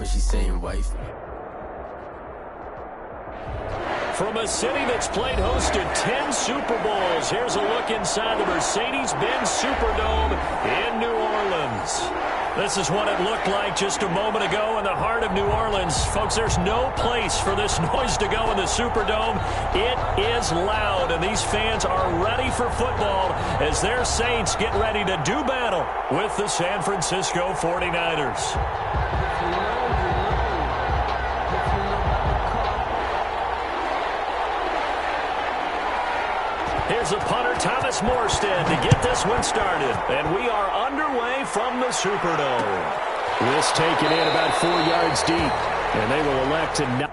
she's saying wife. From a city that's played host to 10 Super Bowls, here's a look inside the Mercedes-Benz Superdome in New Orleans. This is what it looked like just a moment ago in the heart of New Orleans. Folks, there's no place for this noise to go in the Superdome. It is loud, and these fans are ready for football as their Saints get ready to do battle with the San Francisco 49ers. Here's the punter, Thomas Morstead, to get this one started. And we are underway from the Superdome. This taken in about 4 yards deep. And they will elect to not.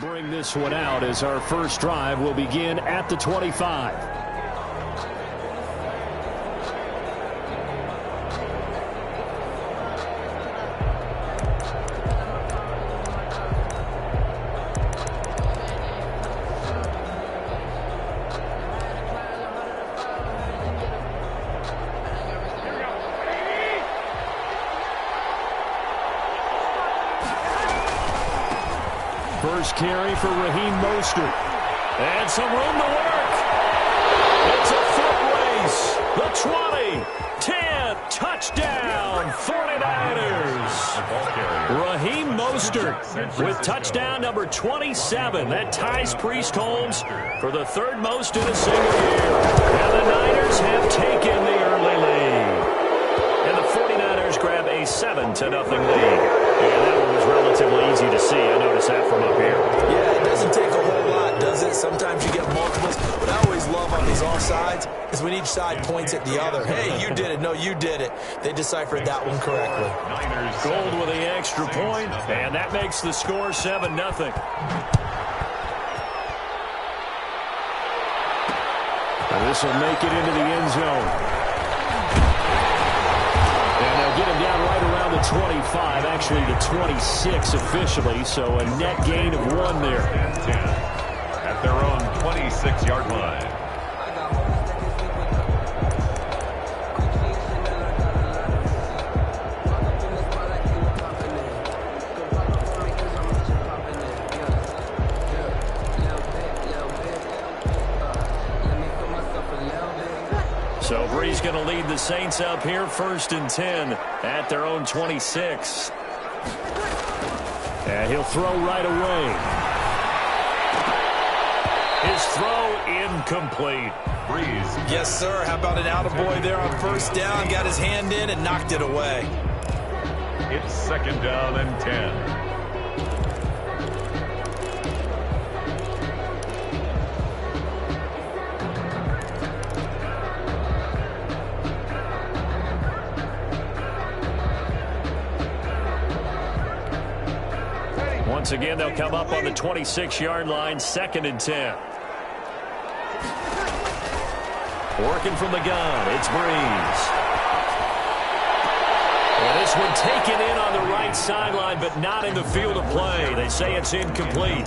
Bring this one out as our first drive will begin at the 25. First carry for Raheem Mostert. And some room to work. It's a foot race. The 20, 10, touchdown, 49ers. Raheem Mostert with touchdown number 27. That ties Priest Holmes for the third most in a single year. And the Niners have taken the early lead. And the 49ers grab a 7-0 lead. And that one was relatively easy to see. I noticed that from up here. Yeah, it doesn't take a whole lot, does it? Sometimes you get multiples. What I always love on these offsides is when each side points at the other. Hey, you did it. No, you did it. They deciphered that one correctly. Gold with the extra point, and that makes the score 7-0. And this will make it into the end zone. And they'll get him down right around the 25, actually the 26 officially, so a net gain of 1 there. 10 at their own 26-yard line. So Bree's going to lead the Saints up here, 1st and 10 at their own 26. And he'll throw right away. His throw incomplete. Breeze. Yes, sir. How about an attaboy there on first down? Got his hand in and knocked it away. It's 2nd down and 10. Once again, they'll come up on the 26-yard line, 2nd and 10. Working from the gun, it's Breeze. And this one taken in on the right sideline, but not in the field of play. They say it's incomplete.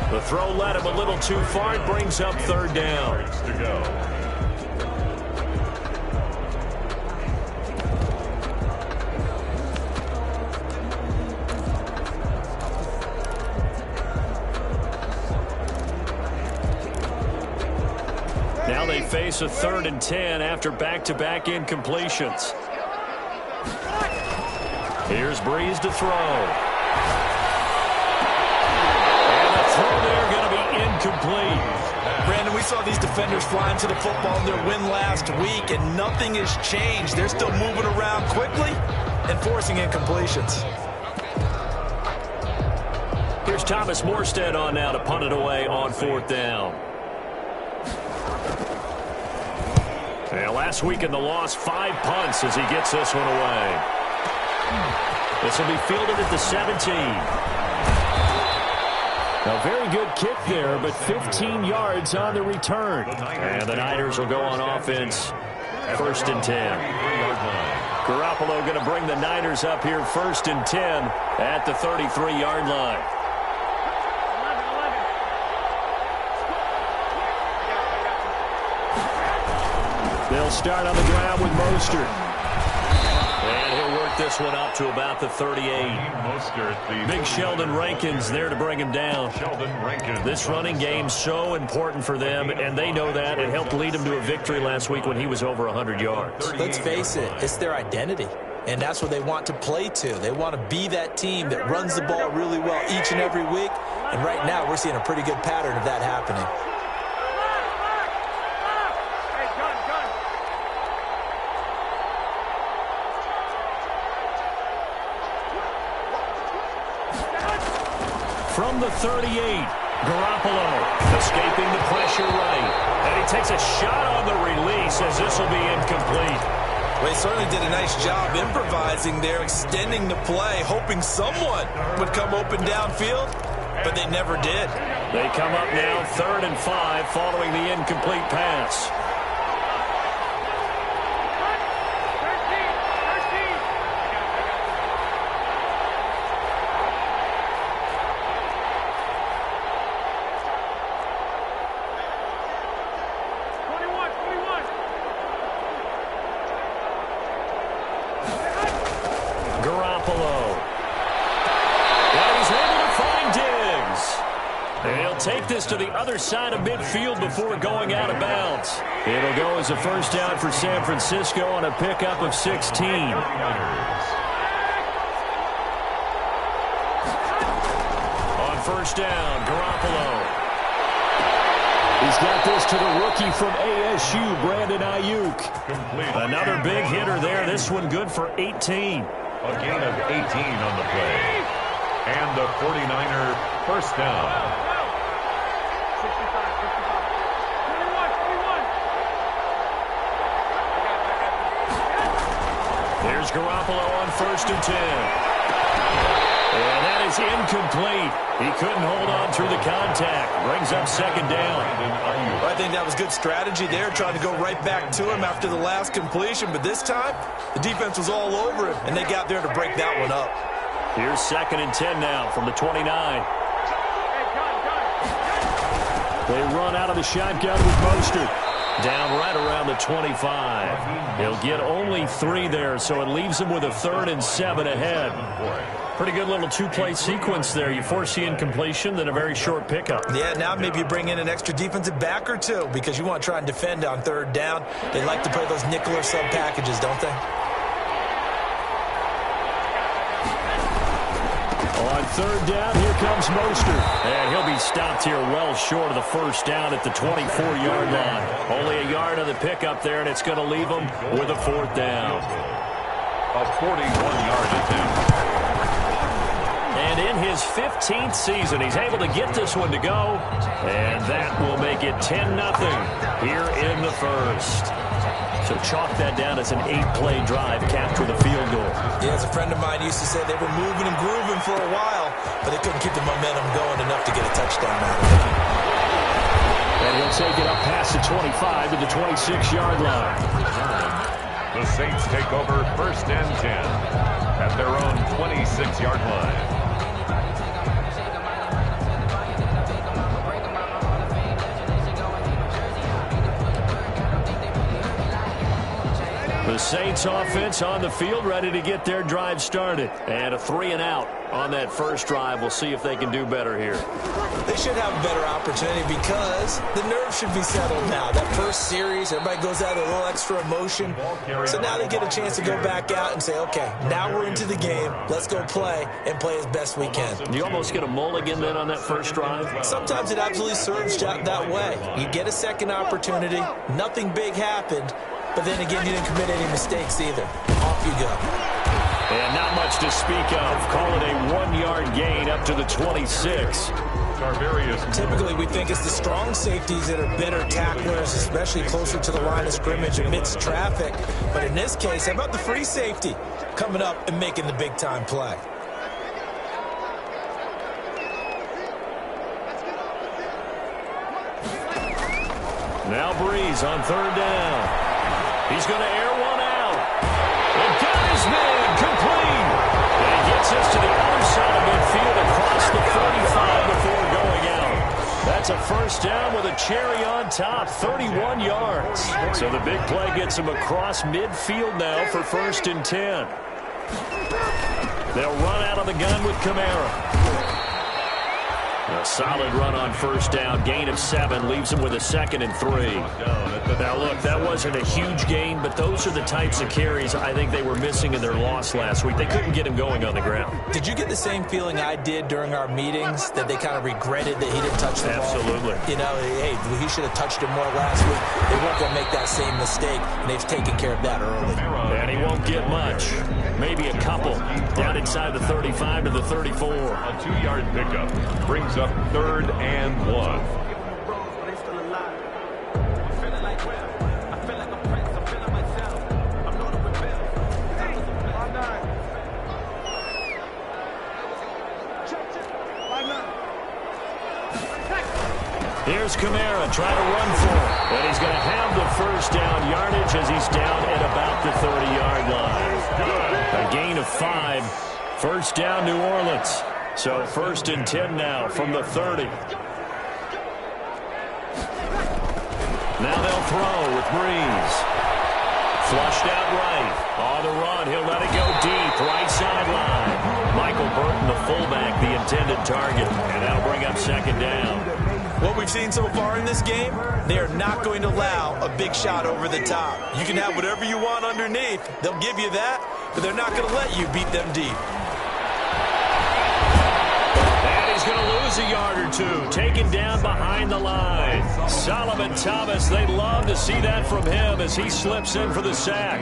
The throw led him a little too far. It brings up 3rd down. To go. Now they face a 3rd and 10 after back-to-back incompletions. Here's Breeze to throw. And the throw there going to be incomplete. Brandon, we saw these defenders flying to the football in their win last week, and nothing has changed. They're still moving around quickly and forcing incompletions. Here's Thomas Morstead on now to punt it away on 4th down. Well, last week in the loss, 5 punts as he gets this one away. This will be fielded at the 17. A very good kick there, but 15 yards on the return. And the Niners will go on offense, 1st and 10. Garoppolo going to bring the Niners up here 1st and 10 at the 33-yard line. They'll start on the ground with Mostert. And he'll work this one up to about the 38. Big Sheldon Rankins there to bring him down. This running game's so important for them, and they know that. It helped lead them to a victory last week when he was over 100 yards. Let's face it, it's their identity, and that's what they want to play to. They want to be that team that runs the ball really well each and every week, and right now we're seeing a pretty good pattern of that happening. From the 38, Garoppolo escaping the pressure right. And he takes a shot on the release as this will be incomplete. Well, he certainly did a nice job improvising there, extending the play, hoping someone would come open downfield, but they never did. They come up now 3rd and 5 following the incomplete pass. Take this to the other side of midfield before going out of bounds. It'll go as a 1st down for San Francisco on a pickup of 16. On 1st down, Garoppolo. He's got this to the rookie from ASU, Brandon Ayuk. Another big hitter there. This one good for 18. A gain of 18 on the play. And the 49er 1st down. Here's Garoppolo on 1st and 10. And that is incomplete. He couldn't hold on through the contact. Brings up 2nd down. I think that was good strategy there, trying to go right back to him after the last completion. But this time, the defense was all over him, and they got there to break that one up. Here's 2nd and 10 now from the 29. They run out of the shotgun with Mostert. Down right around the 25. He'll get only 3 there, so it leaves him with a 3rd and 7 ahead. Pretty good little 2-play sequence there. You force the incompletion, then a very short pickup. Yeah, now maybe you bring in an extra defensive back or 2 because you want to try and defend on 3rd down. They like to play those nickel or sub packages, don't they? On 3rd down, here comes Mostert. And he'll be stopped here well short of the 1st down at the 24-yard line. Only a yard of the pickup there, and it's going to leave him with a 4th down. A 41-yard attempt. And in his 15th season, he's able to get this one to go. And that will make it 10-0 here in the 1st. So chalk that down as an 8-play drive capped with a field goal. Yeah, as a friend of mine used to say, they were moving and grooving for a while, but they couldn't keep the momentum going enough to get a touchdown out of it. And he'll take it up past the 25 to the 26-yard line. The Saints take over 1st and 10 at their own 26-yard line. The Saints offense on the field, ready to get their drive started. And a 3-and-out on that 1st drive. We'll see if they can do better here. They should have a better opportunity because the nerves should be settled now. That 1st series, everybody goes out with a little extra emotion. So now they get a chance to go back out and say, okay, now we're into the game. Let's go play and play as best we can. You almost get a mulligan then on that 1st drive? Sometimes it absolutely serves that way. You get a 2nd opportunity. Nothing big happened. But then again, you didn't commit any mistakes either. Off you go. And not much to speak of. Call it a 1-yard gain up to the 26. Typically, we think it's the strong safeties that are better tacklers, especially closer to the line of scrimmage amidst traffic. But in this case, how about the free safety coming up and making the big-time play? Now Breeze on third down. He's going to air one out. And got his man complete. And he gets us to the other side of midfield across the 45 before going out. That's a first down with a cherry on top, 31 yards. So the big play gets him across midfield now for 1st and 10. They'll run out of the gun with Kamara. A solid run on first down. Gain of 7 leaves him with a 2nd and 3. Now, look, that wasn't a huge gain, but those are the types of carries I think they were missing in their loss last week. They couldn't get him going on the ground. Did you get the same feeling I did during our meetings, that they kind of regretted that he didn't touch the ball? Absolutely. You know, hey, he should have touched it more last week. They weren't going to make that same mistake, and they've taken care of that early. And he won't get much. Maybe a couple. Down inside the 35 to the 34. A 2-yard pickup brings up 3rd and 1. Here's Kamara trying to run for it. And he's going to have the first down yardage as he's down at about the 30-yard line. A gain of 5. First down, New Orleans. So 1st and 10 now from the 30. Now they'll throw with Breeze. Flushed out right. On the run, he'll let it go deep. Right sideline. Michael Burton, the fullback, the intended target. And that'll bring up 2nd down. What we've seen so far in this game, they are not going to allow a big shot over the top. You can have whatever you want underneath. They'll give you that, but they're not going to let you beat them deep. And he's going to lose a yard or 2. Taken down behind the line. Solomon Thomas, they'd love to see that from him as he slips in for the sack.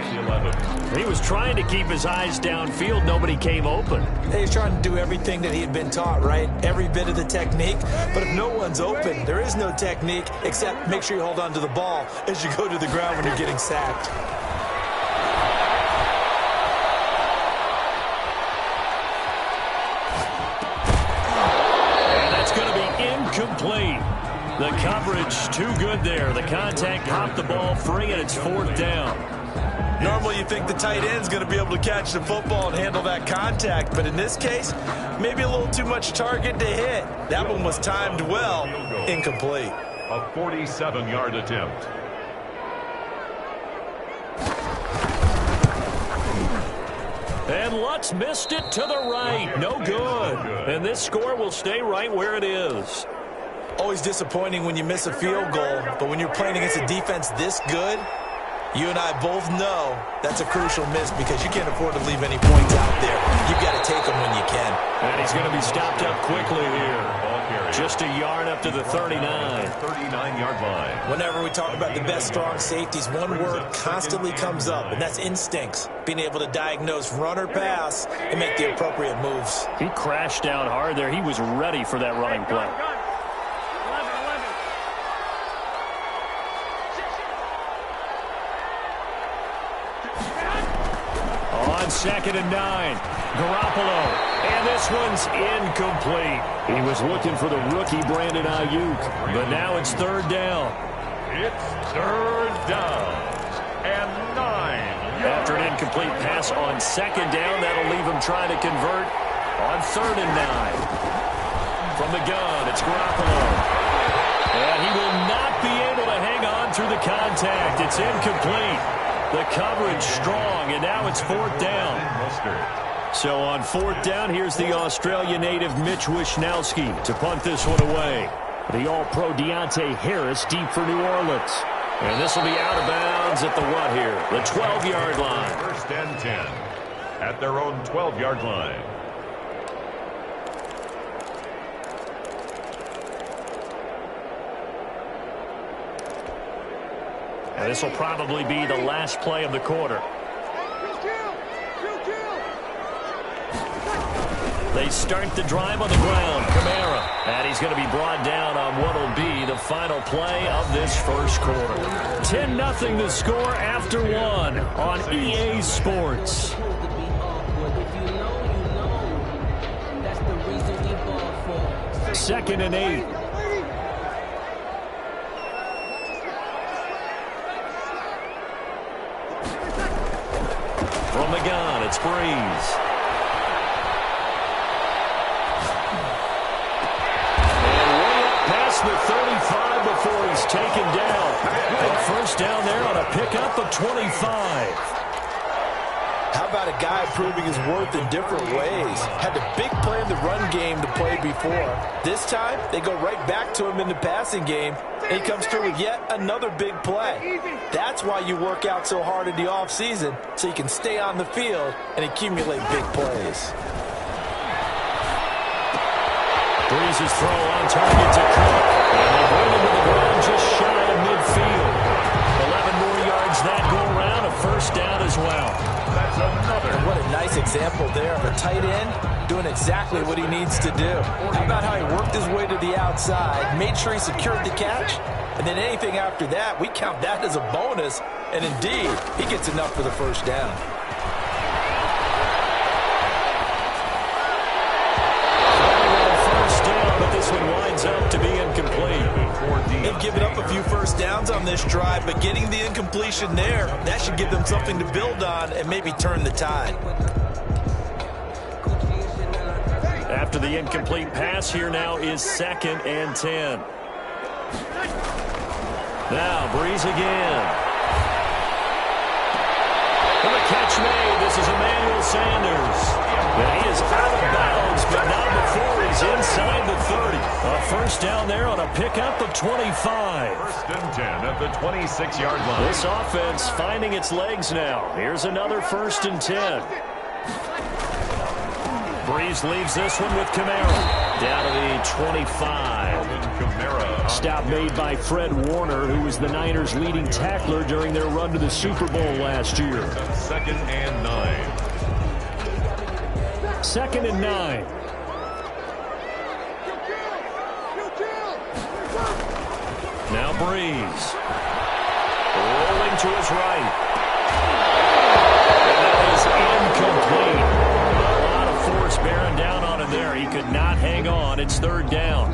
He was trying to keep his eyes downfield. Nobody came open. He's trying to do everything that he had been taught, right? Every bit of the technique. But if no one's open, there is no technique except make sure you hold on to the ball as you go to the ground when you're getting sacked. And that's going to be incomplete. The coverage too good there. The contact popped the ball free, and it's 4th down. Normally you think the tight end's going to be able to catch the football and handle that contact, but in this case, maybe a little too much target to hit. That one was timed well, incomplete. A 47-yard attempt. And Lutz missed it to the right. No good. And this score will stay right where it is. Always disappointing when you miss a field goal, but when you're playing against a defense this good, you and I both know that's a crucial miss because you can't afford to leave any points out there. You've got to take them when you can. And he's going to be stopped up quickly here. Just a yard up to the 39. 39-yard line. Whenever we talk about the best strong safeties, one word constantly comes up, and that's instincts. Being able to diagnose run or pass and make the appropriate moves. He crashed down hard there. He was ready for that running play. On 2nd and 9, Garoppolo, and this one's incomplete. He was looking for the rookie Brandon Ayuk, but now it's 3rd down. It's 3rd down and 9. After an incomplete pass on 2nd down, that'll leave him trying to convert on 3rd and 9. From the gun, it's Garoppolo. And he will not be able to hang on through the contact. It's incomplete. The coverage strong, and now it's 4th down. So on 4th down, here's the Australia native Mitch Wishnowsky to punt this one away. The All-Pro Deontay Harris deep for New Orleans. And this will be out of bounds at the what here? The 12-yard line. 1st and 10 at their own 12-yard line. And this will probably be the last play of the quarter. They start the drive on the ground. Kamara. And he's going to be brought down on what will be the final play of this first quarter. 10-0 the score after one on EA Sports. Second and 8. From the gun, it's Breeze. And way up past the 35 before he's taken down. And first down there on a pickup of 25. How about a guy proving his worth in different ways? Had a big play in the run game to play before. This time, they go right back to him in the passing game, and he comes through with yet another big play. That's why you work out so hard in the offseason, so you can stay on the field and accumulate big plays. Breeze's throw on target to Cook. And they bring him to the ground just shy of midfield. 11 more yards that go around, a first down as well. That's another. And what a nice example there of a tight end doing exactly what he needs to do. How about how he worked his way to the outside, made sure he secured the catch, and then anything after that, we count that as a bonus. And indeed, he gets enough for the first down. First down, but this one winds up to be incomplete. They've given up a few first downs on this drive, but getting the incompletion there, that should give them something to build on and maybe turn the tide. After the incomplete pass, here now is 2nd and 10. Now, Breeze again. And the catch made. This is Emmanuel Sanders. And he is out of bounds, but not before he's inside the 30. A first down there on a pickup of 25. First and 10 at the 26-yard line. This offense finding its legs now. Here's another 1st and 10. Breeze leaves this one with Kamara. Down to the 25. Stop made by Fred Warner, who was the Niners' leading tackler during their run to the Super Bowl last year. 2nd and 9. 2nd and 9. Now Breeze. Rolling to his right. And that is incomplete. A lot of force bearing down on him there. He could not hang on. It's 3rd down.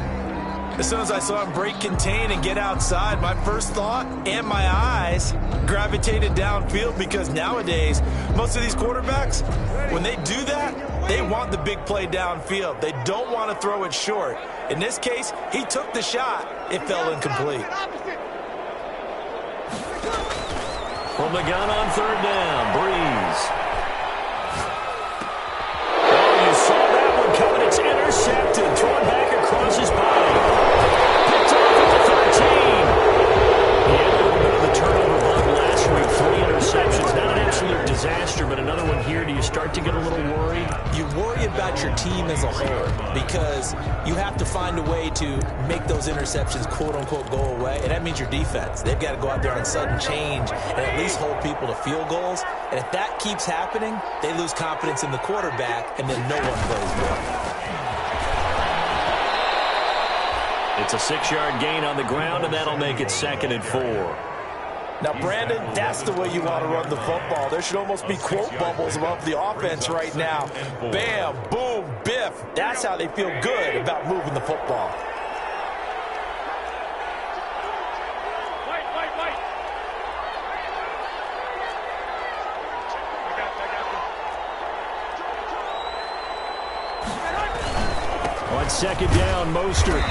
As soon as I saw him break contain and get outside, my first thought and my eyes gravitated downfield, because nowadays, most of these quarterbacks, when they do that, they want the big play downfield. They don't want to throw it short. In this case, he took the shot. It fell incomplete. From the gun on 3rd down, Breeze. Oh, you saw that one coming. It's intercepted. Thrown back across his body. Picked off at the 13. He had a little bit of the turnover bug last week. 3 interceptions. Not an absolute disaster, but another one here. Do you start to get a little worried? You worry about your team as a whole, because you have to find a way to make those interceptions, quote-unquote, go away, and that means your defense. They've got to go out there on sudden change and at least hold people to field goals, and if that keeps happening, they lose confidence in the quarterback, and then no one plays well. It's a 6-yard gain on the ground, and that'll make it 2nd and 4. Now, Brandon, that's the way you want to run the football. There should almost be quote bubbles above the offense right now. Bam, boom, biff. That's how they feel good about moving the football. On 2nd down, Mostert.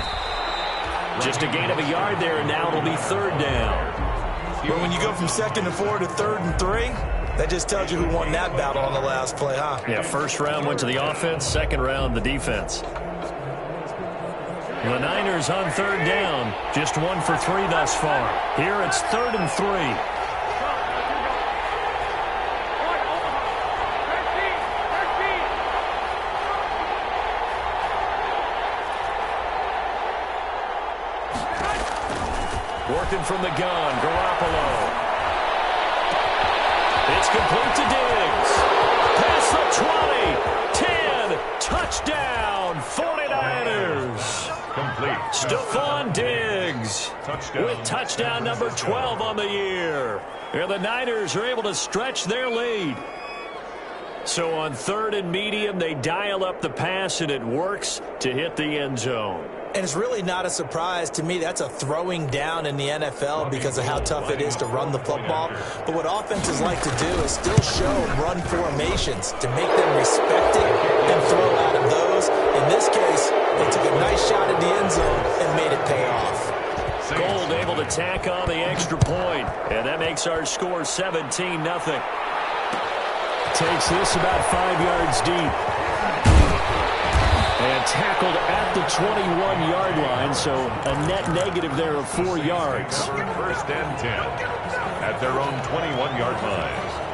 Just a gain of a yard there, and now it'll be 3rd down. But when you go from 2nd and 4 to 3rd and 3, that just tells you who won that battle on the last play, huh? Yeah, 1st round went to the offense, 2nd round the defense. The Niners on 3rd down, just 1 for 3 thus far. Here it's 3rd and 3. Working from the gun, Garoppolo. It's complete to Diggs. Past the 20, 10, Touchdown, 49ers. Complete. Stephon Diggs with touchdown number 12 on the year. And the Niners are able to stretch their lead. So on 3rd and medium, they dial up the pass, and it works to hit the end zone. And it's really not a surprise to me. That's a throwing down in the NFL because of how tough it is to run the football. But what offenses like to do is still show run formations to make them respect it and throw out of those. In this case, they took a nice shot at the end zone and made it pay off. Gold able to tack on the extra point, and that makes our score 17-0. Takes this about 5 yards deep. And tackled at the 21-yard line, so a net negative there of 4 yards. 1st and 10 at their own 21-yard line.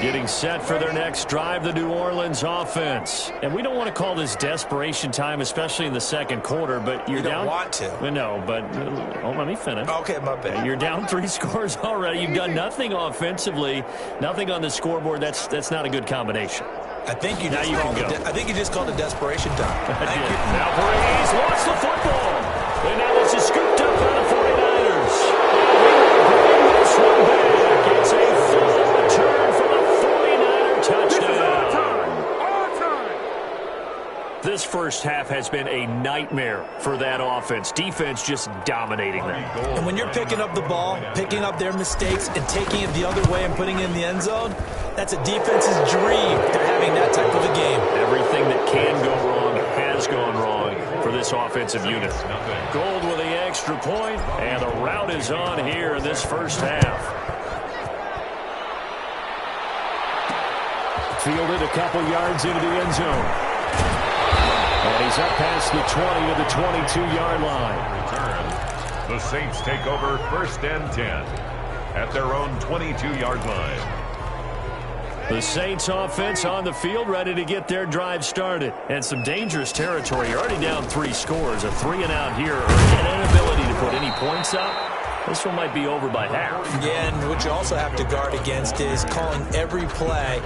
Getting set for their next drive, the New Orleans offense. And we don't want to call this desperation time, especially in the second quarter, but you're down. You don't want to. No, but let me finish. Okay, my bad. You're down 3 scores already. You've done nothing offensively, nothing on the scoreboard. That's not a good combination. I think you just called it desperation time. Thank you. Now Breeze lost the football. And now this is scooped up by the 49ers. And we will bring this one back. It's a full return for the 49er touchdown. This first half has been a nightmare for that offense. Defense just dominating them. And when you're picking up the ball, picking up their mistakes, and taking it the other way and putting it in the end zone, that's a defense's dream. They're having that type of a game. Everything that can go wrong has gone wrong for this offensive unit. Gold with the extra point, and the route is on here in this first half. Fielded a couple yards into the end zone. And he's up past the 20 to the 22-yard line. Return. The Saints take over 1st and 10 at their own 22-yard line. The Saints offense on the field, ready to get their drive started. And some dangerous territory. You're already down 3 scores. A 3-and-out here, or an inability to put any points up. This one might be over by half. Yeah, and what you also have to guard against is calling every play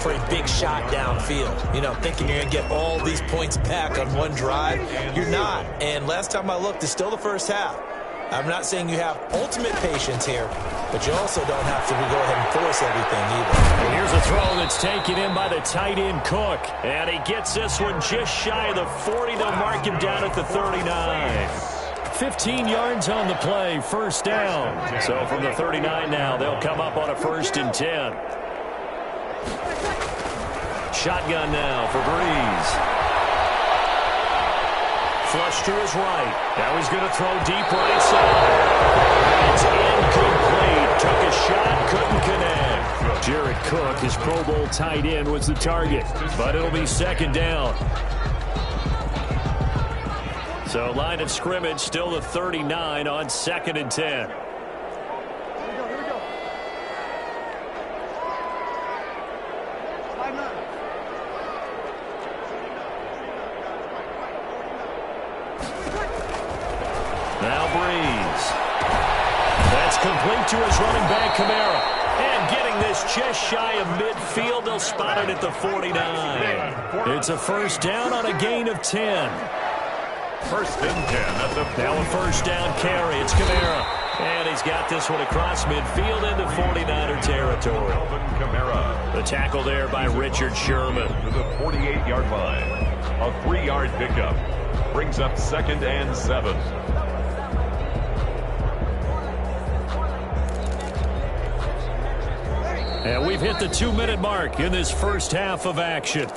for a big shot downfield. You know, thinking you're going to get all these points back on one drive. You're not. And last time I looked, it's still the first half. I'm not saying you have ultimate patience here, but you also don't have to go ahead and force everything either. And here's a throw that's taken in by the tight end Cook. And he gets this one just shy of the 40. They'll mark him down at the 39. 15 yards on the play, first down. So from the 39 now, they'll come up on a 1st and 10. Shotgun now for Breeze. Flush to his right. Now he's going to throw deep right side. It's incomplete. Took a shot, couldn't connect. Jared Cook, his Pro Bowl tight end, was the target. But it'll be 2nd down. So line of scrimmage still the 39 on 2nd and 10. Here we go. Now Breeze. That's complete to his running back, Kamara. And getting this just shy of midfield, they'll spot it at the 49. It's a 1st down on a gain of 10. 1st and 10 at the now a 1st down carry. It's Kamara. And he's got this one across midfield into 49er territory. Kamara. The tackle there by Richard Sherman. To the 48-yard line. A 3-yard pickup. Brings up 2nd and 7. And we've hit the 2-minute mark in this first half of action.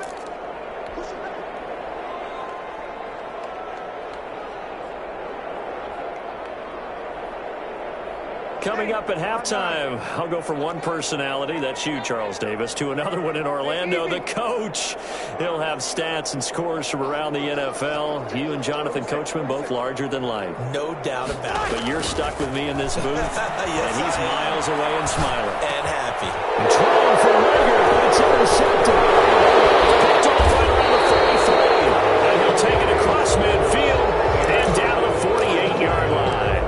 Coming up at halftime, I'll go from one personality, that's you, Charles Davis, to another one in Orlando, the coach. He'll have stats and scores from around the NFL. You and Jonathan Coachman, both larger than life. No doubt about it. But you're stuck with me in this booth, yes, and he's miles away and smiling. And happy. And trying for Rager, but it's intercepted. Picked off right around the 43. And he'll take it across midfield and down the 48-yard line.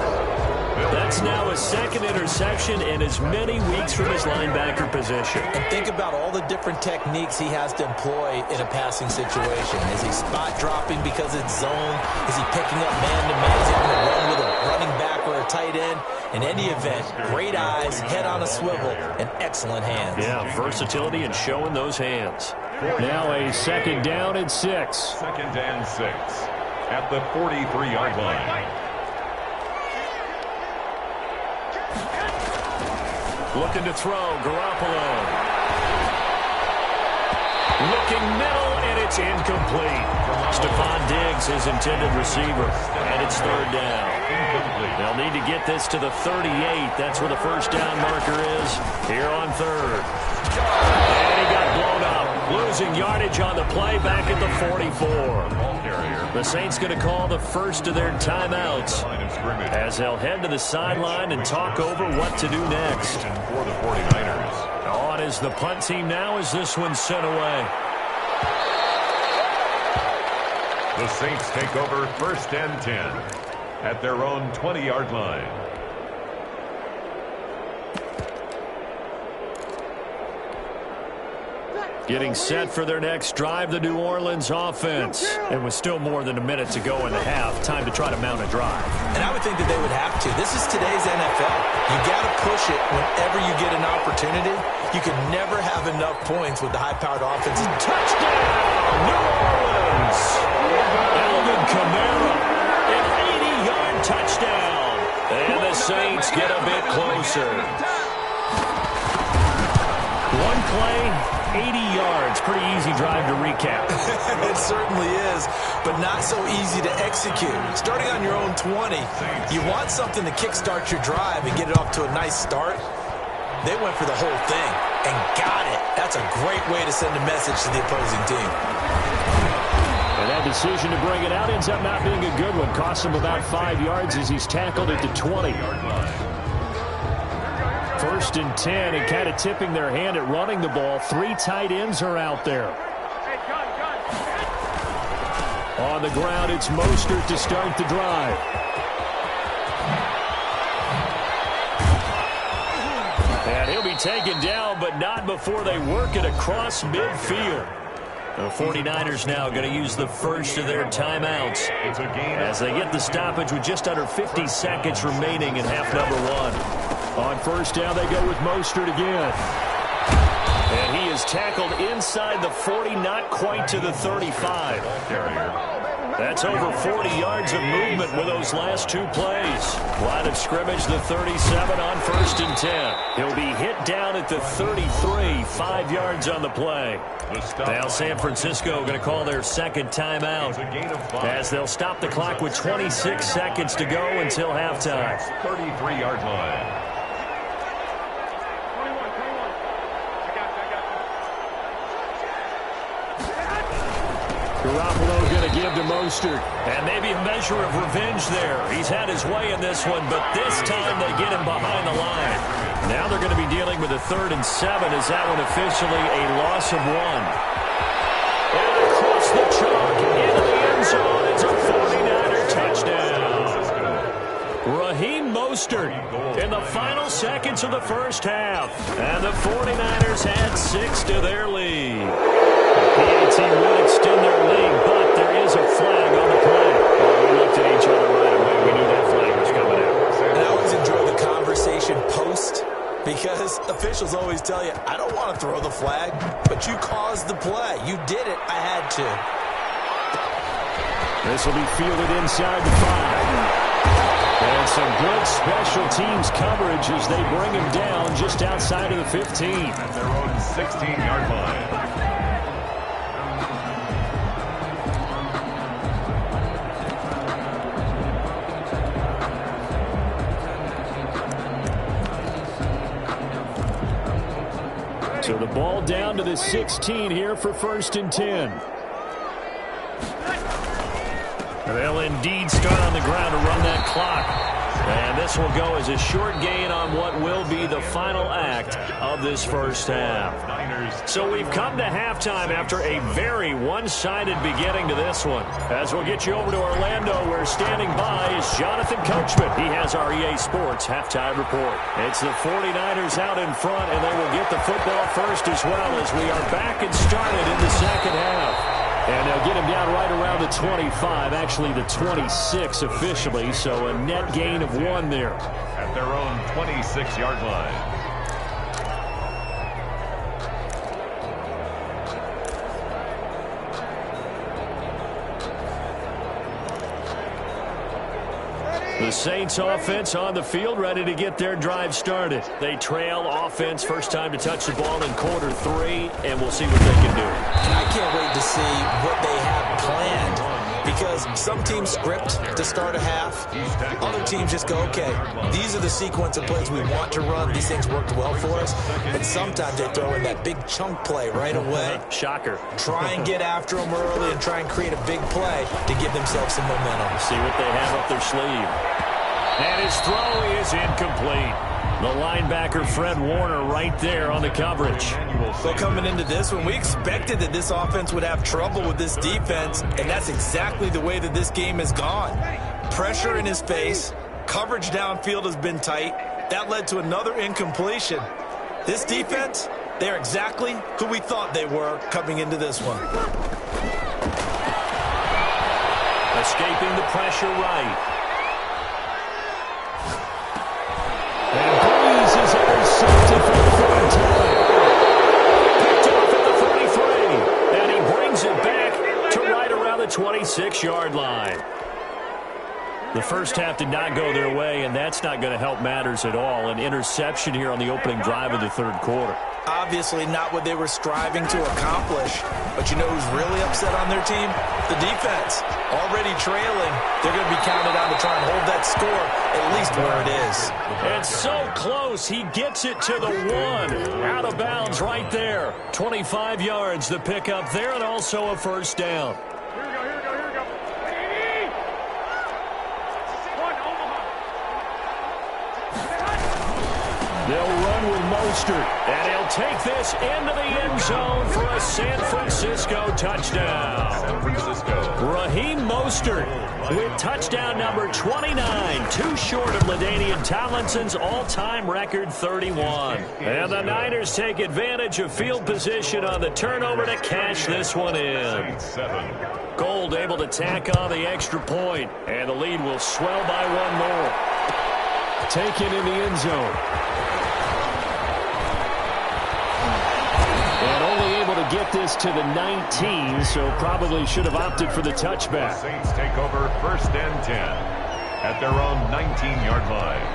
That's now a 2nd interception interception in as many weeks from his linebacker position. And think about all the different techniques he has to employ in a passing situation. Is he spot dropping because it's zone? Is he picking up man-to-man? Is he going to run with a running back or a tight end? In any event, great eyes, head on a swivel, and excellent hands. Yeah, versatility and showing those hands. Now a second down and 6. Second and 6 at the 43-yard line. Looking to throw, Garoppolo. Looking middle, and it's incomplete. Stephon Diggs, his intended receiver, and it's third down. They'll need to get this to the 38. That's where the first down marker is here on third. And he got blown up, losing yardage on the play back at the 44. The Saints going to call the first of their timeouts as they'll head to the sideline and talk over what to do next. For the 49ers. On is the punt team now as this one's sent away. The Saints take over first and 10 at their own 20-yard line. Getting set for their next drive, the New Orleans offense. And with still more than a minute to go in the half, time to try to mount a drive. And I would think that they would have to. This is today's NFL. You got to push it whenever you get an opportunity. You can never have enough points with the high-powered offense. Touchdown, New Orleans! Alvin Kamara, an 80-yard touchdown. And the Saints get a bit closer. One play, 80 yards. Pretty easy drive to recap. It certainly is, but not so easy to execute. Starting on your own 20, you want something to kickstart your drive and get it off to a nice start. They went for the whole thing and got it. That's a great way to send a message to the opposing team. And that decision to bring it out ends up not being a good one. Cost him about 5 yards as he's tackled at the 20. First and 10, and kind of tipping their hand at running the ball. 3 tight ends are out there. On the ground, it's Mostert to start the drive. And he'll be taken down, but not before they work it across midfield. The 49ers now going to use the first of their timeouts as they get the stoppage with just under 50 seconds remaining in half number 1. On first down, they go with Mostert again. And he is tackled inside the 40, not quite to the 35. That's over 40 yards of movement with those last 2 plays. Line of scrimmage, the 37 on first and 10. He'll be hit down at the 33, 5 yards on the play. Now San Francisco going to call their second timeout as they'll stop the clock with 26 seconds to go until halftime. 33-yard line. Garoppolo going to give to Mostert. And maybe a measure of revenge there. He's had his way in this one, but this time they get him behind the line. Now they're going to be dealing with a 3rd and 7 as that one officially a loss of 1. And across the chalk into the end zone. It's a 49er touchdown. Raheem Mostert in the final seconds of the first half. And the 49ers add 6 to their lead. PAT would extend their lead, but there is a flag on the play. We looked at each other right away. We knew that flag was coming out. And I always enjoy the conversation post because officials always tell you, I don't want to throw the flag, but you caused the play. You did it. I had to. This will be fielded inside the 5. And some good special teams coverage as they bring him down just outside of the 15. At their own 16-yard line. So the ball down to the 16 here for first and 10. They'll indeed start on the ground to run that clock. And this will go as a short gain on what will be the final act of this first half. So we've come to halftime after a very one-sided beginning to this one. As we'll get you over to Orlando, where standing by is Jonathan Coachman. He has our EA Sports halftime report. It's the 49ers out in front, and they will get the football first as well as we are back and started in the second half. And they'll get him down right around the 25, actually the 26 officially, so a net gain of 1 there. At their own 26-yard line. The Saints offense on the field, ready to get their drive started. They trail offense, first time to touch the ball in quarter 3, and we'll see what they can do. And I can't wait to see what they have planned, because some teams script to start a half. Other teams just go, okay, these are the sequence of plays we want to run. These things worked well for us. And sometimes they throw in that big chunk play right away. Shocker. Try and get after them early and try and create a big play to give themselves some momentum. See what they have up their sleeve. And his throw is incomplete. The linebacker, Fred Warner, right there on the coverage. So coming into this one, we expected that this offense would have trouble with this defense, and that's exactly the way that this game has gone. Pressure in his face, coverage downfield has been tight. That led to another incompletion. This defense, they're exactly who we thought they were coming into this one. Escaping the pressure right. And Breeze is intercepted for the third time. Picked off at the 33. And he brings it back to right around the 26-yard line. The first half did not go their way, and that's not going to help matters at all. An interception here on the opening drive of the third quarter. Obviously not what they were striving to accomplish. But you know who's really upset on their team? The defense. Already trailing. They're going to be counted on to try and hold that score at least where it is. And so close. He gets it to the 1. Out of bounds right there. 25 yards the pickup there, and also a first down. They'll run with Mostert, and he'll take this into the end zone for a San Francisco touchdown. San Francisco. Raheem Mostert with touchdown number 29, too short of LaDainian Tomlinson's all-time record 31. And the Niners take advantage of field position on the turnover to cash this one in. Gold able to tack on the extra point, and the lead will swell by 1 more. Taken in the end zone. And only able to get this to the 19, so probably should have opted for the touchback. The Saints take over first and 10 at their own 19-yard line.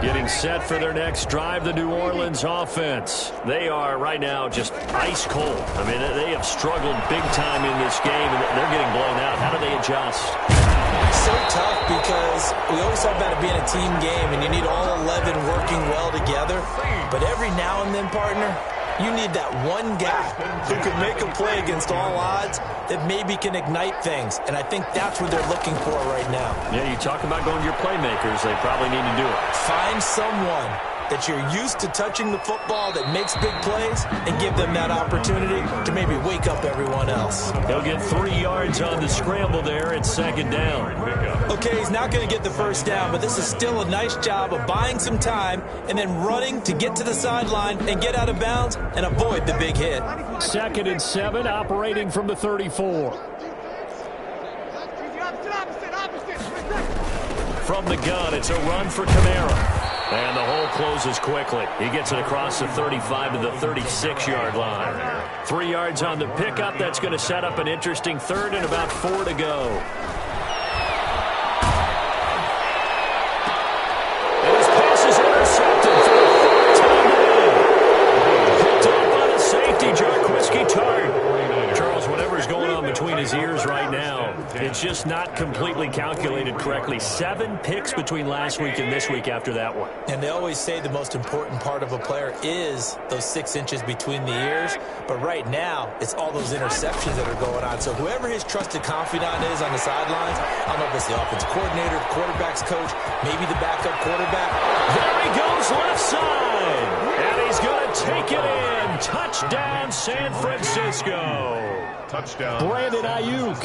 Getting set for their next drive, the New Orleans offense. They are right now just ice cold. I mean, they have struggled big time in this game, and they're getting blown out. How do they adjust? So tough because we always talk about it being a team game, and you need all 11 working well together. But every now and then, partner, you need that one guy who can make a play against all odds that maybe can ignite things. And I think that's what they're looking for right now. Yeah, you talk about going to your playmakers. They probably need to do it. Find someone that you're used to touching the football that makes big plays and give them that opportunity to maybe wake up everyone else. He'll get 3 yards on the scramble there. It's second down. Okay, he's not going to get the first down, but this is still a nice job of buying some time and then running to get to the sideline and get out of bounds and avoid the big hit. 2nd and 7, operating from the 34. From the gun, it's a run for Kamara. And the hole closes quickly. He gets it across the 35 to the 36-yard line. 3 yards on the pickup. That's going to set up an interesting third and about 4 to go. And his pass is intercepted for the third time today. Picked up by the safety, Jarquiski Tart. Charles, whatever's going on between his ears right now, It's just not completely calculated correctly. 7 picks between last week and this week after that one. And they always say the most important part of a player is those 6 inches between the ears. But right now, it's all those interceptions that are going on. So whoever his trusted confidant is on the sidelines, I don't know if it's the offensive coordinator, the quarterback's coach, maybe the backup quarterback. There he goes left side. And he's going to take it in. Touchdown, San Francisco. Touchdown. Brandon Ayuk,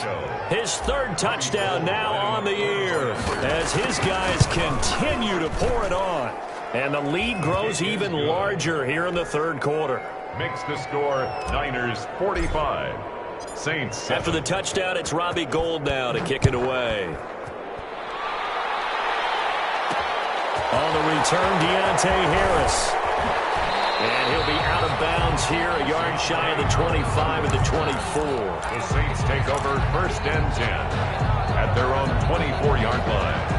his 3rd touchdown now on the year as his guys continue to pour it on. And the lead grows even larger here in the 3rd quarter. Makes the score Niners 45. Saints 7. After the touchdown, it's Robbie Gould now to kick it away. On the return, Deontay Harris. And he'll be out of bounds here, a yard shy of the 25 at the 24. The Saints take over 1st and 10 at their own 24-yard line.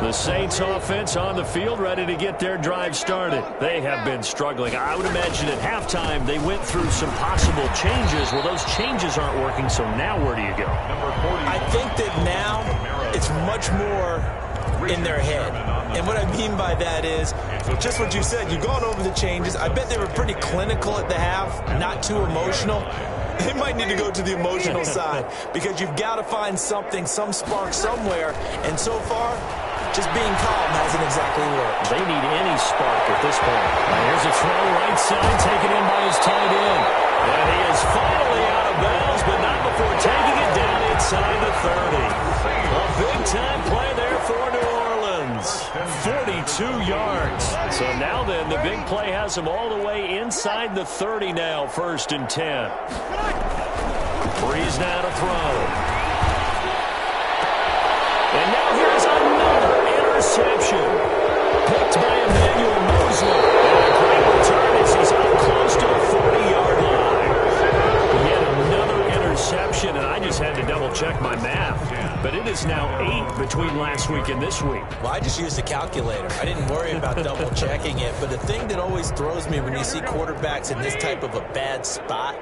The Saints offense on the field, ready to get their drive started. They have been struggling. I would imagine at halftime they went through some possible changes. Well, those changes aren't working, so now where do you go? I think that now it's much more in their head. And what I mean by that is just what you said. You've gone over the changes. I bet they were pretty clinical at the half, not too emotional. They might need to go to the emotional side because you've got to find something, some spark somewhere. And so far, just being calm hasn't exactly worked. They need any spark at this point. Now here's a throw right side, taken in by his tight end. And he is finally out of bounds, but not before taking it down inside the 30. A big-time play there for New Orleans. 42 yards. So now then, the big play has him all the way inside the 30 now, 1st and 10. Breeze now to throw. And now here's another interception. Picked by Emmanuel Mosley. And a great return as he's up close to the 40-yard line. Yet another interception, and I just had to double-check my math. But it is now 8 between last week and this week. Well, I just used a calculator. I didn't worry about double-checking it. But the thing that always throws me when you see quarterbacks in this type of a bad spot,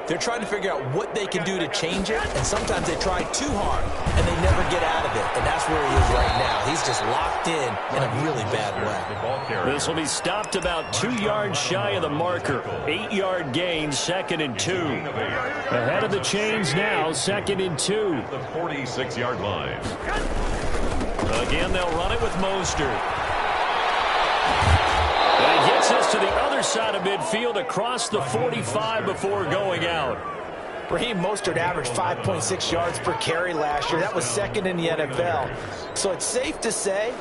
they're trying to figure out what they can do to change it, and sometimes they try too hard, and they never get out of it, and that's where he is right now. He's just locked in a really bad way. This will be stopped about 2 yards shy of the marker. 8-yard gain, 2nd and 2. Ahead of the chains now, 2nd and 2. The 46-yard line. Again, they'll run it with Mostert. And he gets us to the other side of midfield across the 45 before going out. Raheem Mostert averaged 5.6 yards per carry last year. That was 2nd in the NFL. So it's safe to say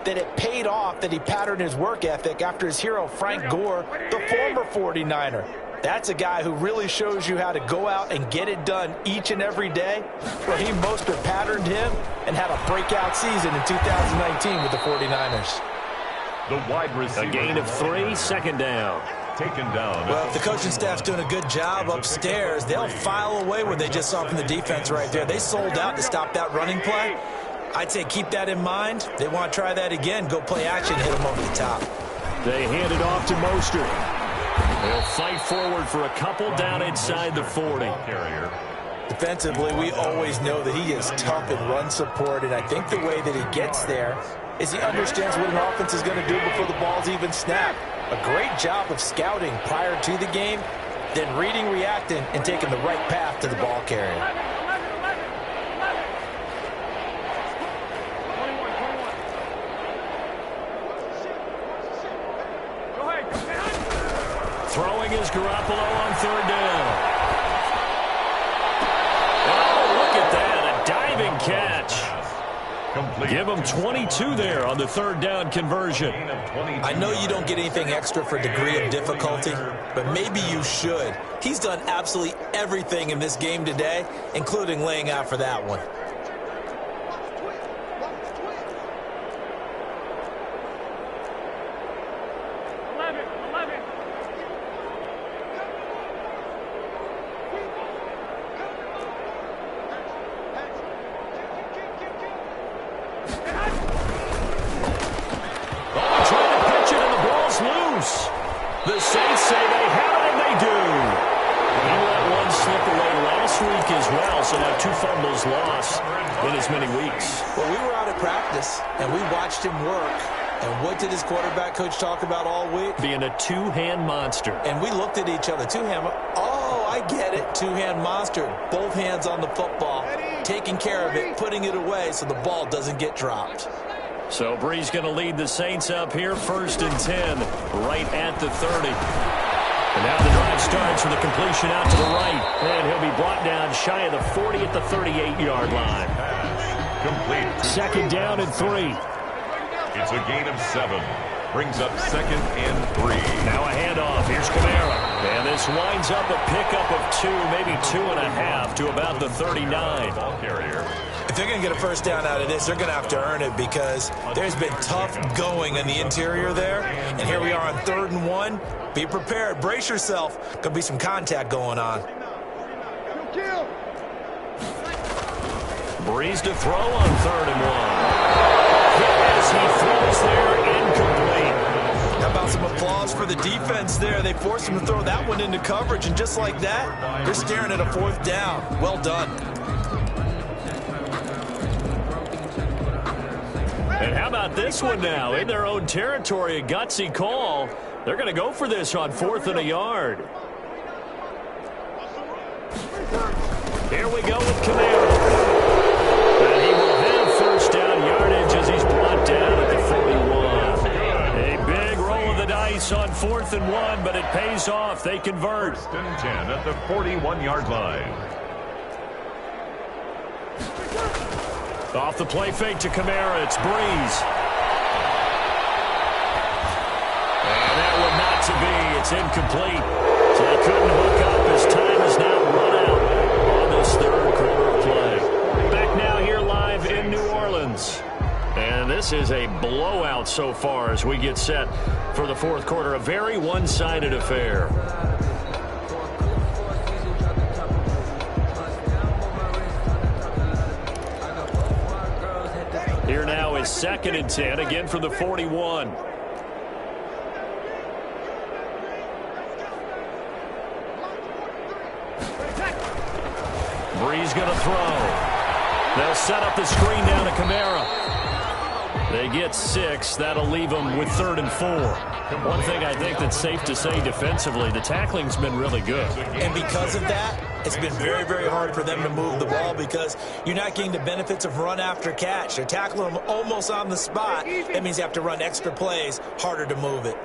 that it paid off that he patterned his work ethic after his hero Frank Gore, the former 49er. That's a guy who really shows you how to go out and get it done each and every day. Raheem Mostert patterned him and had a breakout season in 2019 with the 49ers. The wide receiver. A gain of 3, 2nd down. Taken down. Well, if the coaching staff's doing a good job upstairs, they'll file away what they just saw from the defense right there. They sold out to stop that running play. I'd say keep that in mind. They want to try that again. Go play action, hit them over the top. They hand it off to Mostert. They'll fight forward for a couple down inside the 40. Defensively, we always know that he is tough in run support, and I think the way that he gets there is he understands what an offense is going to do before the ball's even snapped. A great job of scouting prior to the game, then reading, reacting, and taking the right path to the ball carrier. Throwing is Garoppolo on 3rd down. Oh, look at that, a diving catch. Give him 22 there on the 3rd down conversion. I know you don't get anything extra for degree of difficulty, but maybe you should. He's done absolutely everything in this game today, including laying out for that one. The Saints say they have it, and they do. 2 fumbles lost in as many weeks. Well, we were out at practice, and we watched him work. And what did his quarterback coach talk about all week? Being a 2-hand monster. And we looked at each other. 2-hand. Oh, I get it. 2-hand monster. Both hands on the football. Taking care of it. Putting it away so the ball doesn't get dropped. So Brees going to lead the Saints up here. 1st and 10. Right at the 30. And now the drive starts with a completion out to the right. And he'll be brought down shy of the 40 at the 38-yard line. Complete. 2nd down and 3. It's a gain of 7. Brings up 2nd and 3. Now a handoff. Here's Kamara. And this winds up a pickup of 2, maybe 2.5 to about the 39. Ball carrier. If they're going to get a 1st down out of this, they're going to have to earn it because there's been tough going in the interior there. And here we are on 3rd and 1. Be prepared. Brace yourself. Could be some contact going on. Brees to throw on 3rd and 1. As he throws there, incomplete. How about some applause for the defense there? They forced him to throw that one into coverage, and just like that, they're staring at a 4th down. Well done. And how about this one now? In their own territory, a gutsy call. They're going to go for this on 4th and a yard. Here we go with Kamara. And he will have 1st down yardage as he's brought down at the 41. A big roll of the dice on 4th and 1, but it pays off. They convert. 1st and 10 at the 41-yard line. Off the play fake to Kamara, it's Brees. And that one not to be. It's incomplete. So they couldn't hook up as time has now run out on this 3rd quarter of play. Back now here live in New Orleans. And this is a blowout so far as we get set for the 4th quarter. A very one-sided affair. Here now is 2nd and 10, again for the 41. Brees going to throw. They'll set up the screen down to Kamara. They get 6. That'll leave them with 3rd and 4. One thing I think that's safe to say defensively, the tackling's been really good. And because of that, it's been very, very hard for them to move the ball because you're not getting the benefits of run after catch. They're tackling them almost on the spot. That means you have to run extra plays, harder to move it.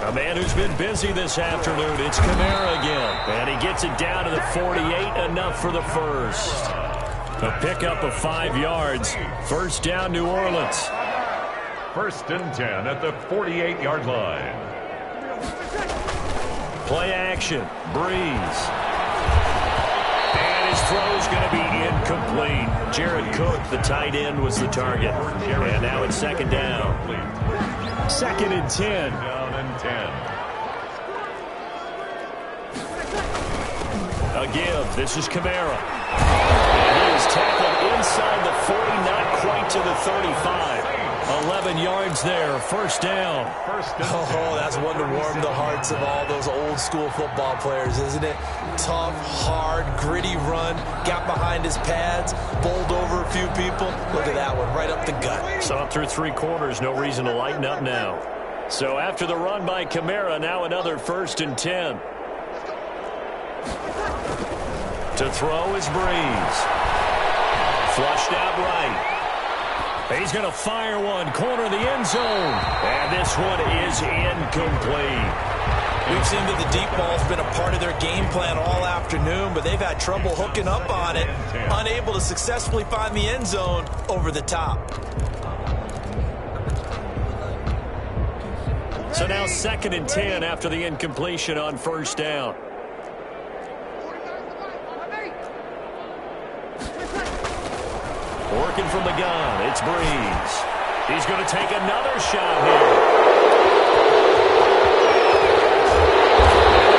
A man who's been busy this afternoon, it's Kamara again. And he gets it down to the 48, enough for the 1st. A pickup of 5 yards. 1st down, New Orleans. 1st and 10 at the 48-yard line. Play action. Brees. And his throw's going to be incomplete. Jared Cook, the tight end, was the target. And now it's 2nd down. 2nd and 10. Down and 10. A give. This is Kamara. And he is tackled inside the 40, not quite to the 35. 11 yards there. 1st down. Oh, that's one to warm the hearts of all those old school football players, isn't it? Tough, hard, gritty run. Got behind his pads, bowled over a few people. Look at that one, right up the gut. Saw through 3 quarters. No reason to lighten up now. So after the run by Kamara, now another 1st and 10. To throw is Brees. Flushed out right. He's going to fire one, corner of the end zone. And this one is incomplete. We've seen that the deep ball's been a part of their game plan all afternoon, but they've had trouble hooking up on it, unable to successfully find the end zone over the top. So now 2nd and 10 after the incompletion on 1st down. Working from the gun, it's Brees. He's going to take another shot here.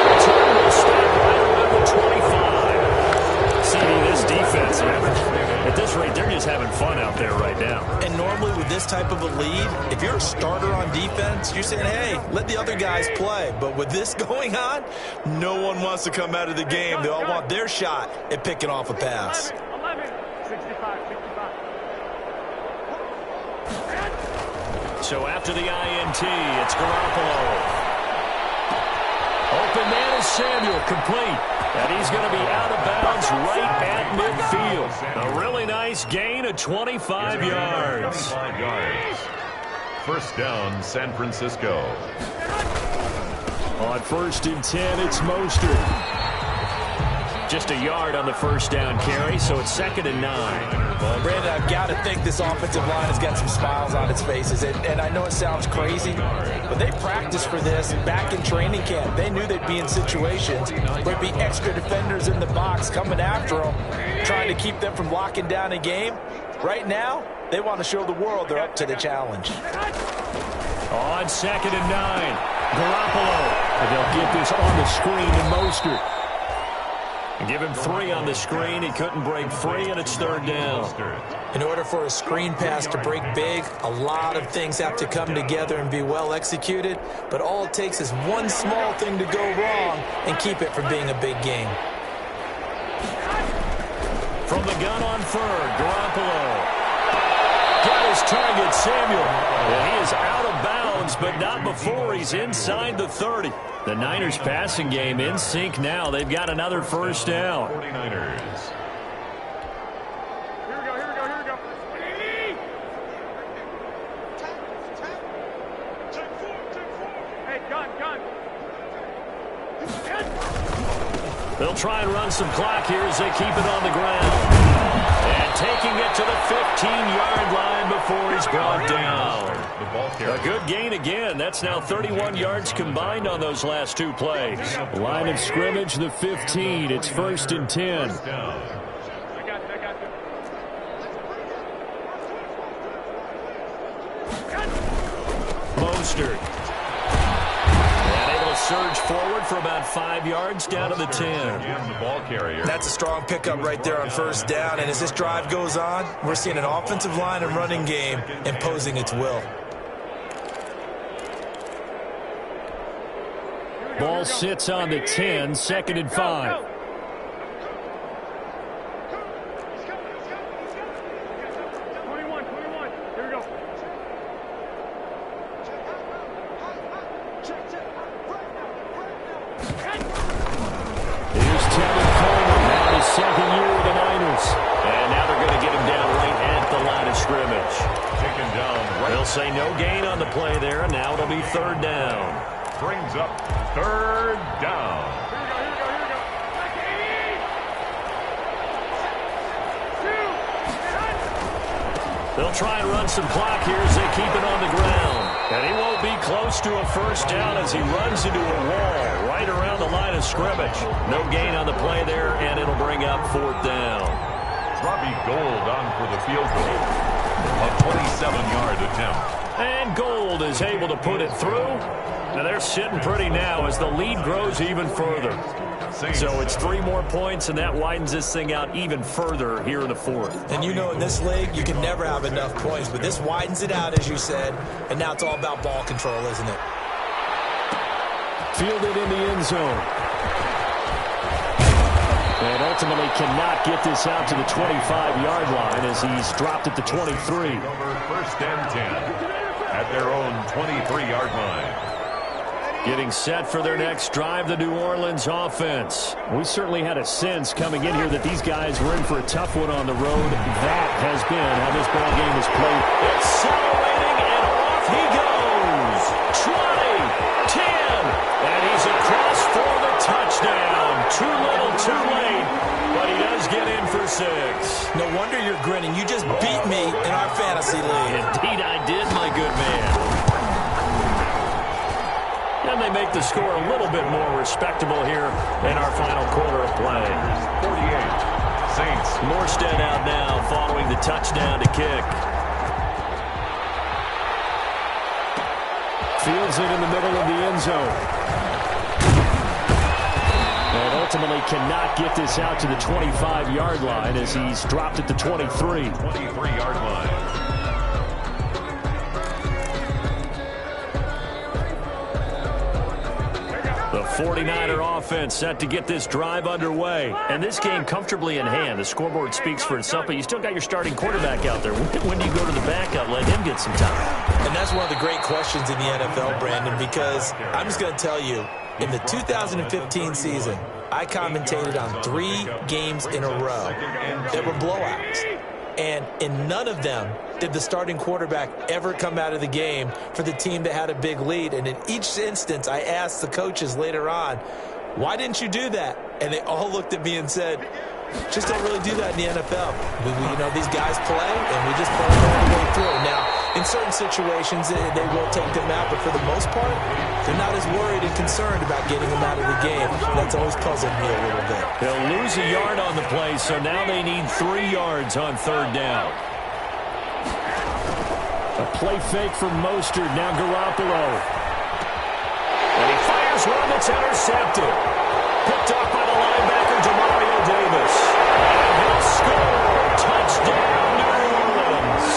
Return will stop right around the 25. See, this defense, at this rate, they're just having fun out there right now. And normally with this type of a lead, if you're a starter on defense, offense. You're saying, hey, let the other guys play. But with this going on, no one wants to come out of the game. They all want their shot at picking off a pass. 11, 65. So after the INT, it's Garoppolo. Open man is Samuel, complete. And he's going to be out of bounds right at midfield. A really nice gain of 25 yards. 25 yards. First down, San Francisco. On 1st and 10, it's Mostert. Just a yard on the first down carry, so it's 2nd and 9. Well, Brandon, I've got to think this offensive line has got some smiles on its faces. And I know it sounds crazy, but they practiced for this back in training camp. They knew they'd be in situations where there'd be extra defenders in the box coming after them, trying to keep them from locking down a game. Right now, they want to show the world they're up to the challenge. On 2nd and 9, Garoppolo. And they'll get this on the screen to Mostert. Give him 3 on the screen. He couldn't break free, and it's 3rd down. In order for a screen pass to break big, a lot of things have to come together and be well executed, but all it takes is one small thing to go wrong and keep it from being a big game. From the gun on 3rd, Garoppolo. Got his target, Samuel. And he is out of bounds, but not before he's inside the 30. The Niners passing game in sync now. They've got another first down. 49ers. Here we go. Hey, gun. They'll try and run some clock here as they keep it on the ground. And taking it to the 15-yard line before he's brought down. A good gain again. That's now 31 yards combined on those last 2 plays. Line of scrimmage, the 15. It's 1st and 10. I got you. Mostert. And able to surge forward for about 5 yards down to the 10. The ball carrier. That's a strong pickup right there on first down, and as this drive goes on, we're seeing an offensive line and running game imposing its will. Ball sits on the 10, 2nd and 5. Say no gain on the play there, and now it'll be 3rd down. Brings up 3rd down. They'll try and run some clock here as they keep it on the ground. And he won't be close to a first down as he runs into a wall right around the line of scrimmage. No gain on the play there, and it'll bring up 4th down. Robbie Gould on for the field goal. A 27-yard attempt. And Gould is able to put it through. Now they're sitting pretty now as the lead grows even further. So it's 3 more points, and that widens this thing out even further here in the 4th. And you know in this league, you can never have enough points, but this widens it out, as you said, and now it's all about ball control, isn't it? Fielded in the end zone. And ultimately cannot get this out to the 25-yard line as he's dropped at the 23. Over 1st and 10 at their own 23-yard line. Getting set for their next drive, the New Orleans offense. We certainly had a sense coming in here that these guys were in for a tough one on the road. That has been how this ball game is played. Accelerating, and off he goes. 20, 10, and he's across for the touchdown. Too little, too late, but he does get in for 6. No wonder you're grinning. You just beat me in our fantasy league. Indeed I did, my good man. And they make the score a little bit more respectable here in our final quarter of play. 48, Saints. Morstead out now following the touchdown to kick. Fields it in the middle of the end zone. And ultimately cannot get this out to the 25-yard line as he's dropped at the 23. 23-yard line. The 49er offense set to get this drive underway. And this game comfortably in hand. The scoreboard speaks for itself, but you still got your starting quarterback out there. When do you go to the backup, let him get some time? And that's one of the great questions in the NFL, Brandon, because I'm just going to tell you, in the 2015 season, I commentated on 3 games in a row that were blowouts. And in none of them did the starting quarterback ever come out of the game for the team that had a big lead. And in each instance, I asked the coaches later on, why didn't you do that? And they all looked at me and said, just don't really do that in the NFL. These guys play, and we just play all the way through. Now, in certain situations, they will take them out, but for the most part, they're not as worried and concerned about getting them out of the game. That's always puzzled me a little bit. They'll lose a yard on the play, so now they need 3 yards on 3rd down. A play fake from Mostert, now Garoppolo. And he fires one that's intercepted. Picked up by the linebacker, Demario Davis. And he'll score. Touchdown, New Orleans.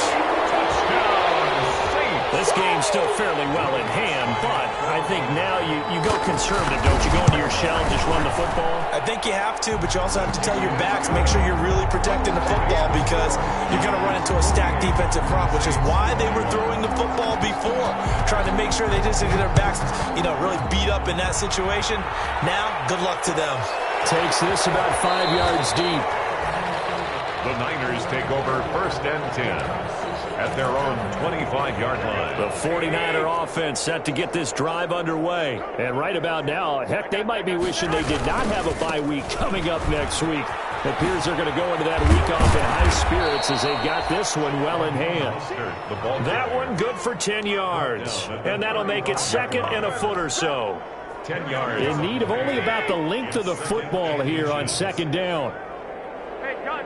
This game's still fairly well in hand, but I think now you go conservative, don't you? Go into your shell and just run the football? I think you have to, but you also have to tell your backs, make sure you're really protecting the football because you're going to run into a stacked defensive front, which is why they were throwing the football before, trying to make sure they just get their backs, really beat up in that situation. Now, good luck to them. Takes this about 5 yards deep. The Niners take over 1st and 10 at their own 25-yard line. The 49er offense set to get this drive underway. And right about now, heck, they might be wishing they did not have a bye week coming up next week. It appears they're going to go into that week off in high spirits as they've got this one well in hand. That one good for 10 yards. And that'll make it 2nd and a foot or so. 10 yards. In need of only about the length of the football here on 2nd down. Hey, gun.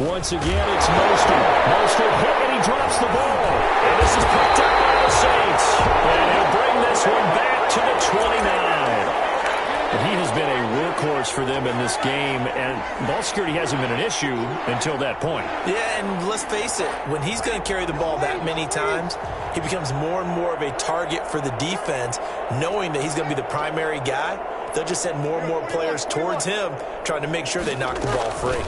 Once again, it's Mostert. Mostert hit and he drops the ball. And this is picked up by the Saints. And he'll bring this one back to the 29. And he has been a workhorse for them in this game, and ball security hasn't been an issue until that point. Yeah, and let's face it, when he's going to carry the ball that many times, he becomes more and more of a target for the defense, knowing that he's going to be the primary guy. They'll just send more and more players towards him, trying to make sure they knock the ball free.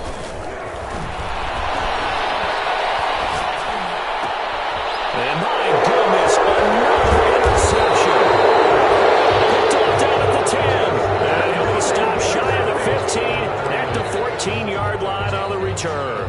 And my goodness, another interception. Picked off down at the 10. And he'll be stopped shy of the 15 at the 14-yard line on the return.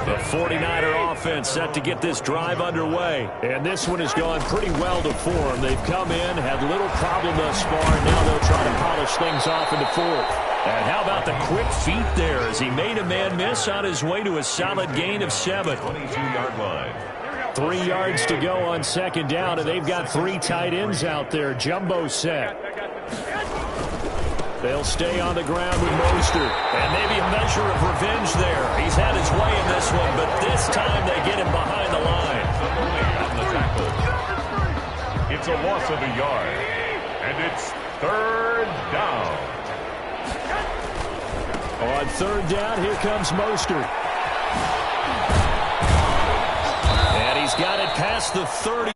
The 49er offense set to get this drive underway. And this one has gone pretty well to form. They've come in, had little problem thus far, and now they'll try to polish things off into 4th. And how about the quick feet there as he made a man miss on his way to a solid gain of 7. 22-yard line. 3 yards to go on 2nd down, and they've got 3 tight ends out there. Jumbo set. They'll stay on the ground with Mostert. And maybe a measure of revenge there. He's had his way in this one, but this time they get him behind the line. On the tackle. It's a loss of a yard. And it's 3rd down. On 3rd down, here comes Mostert. And he's got it past the 30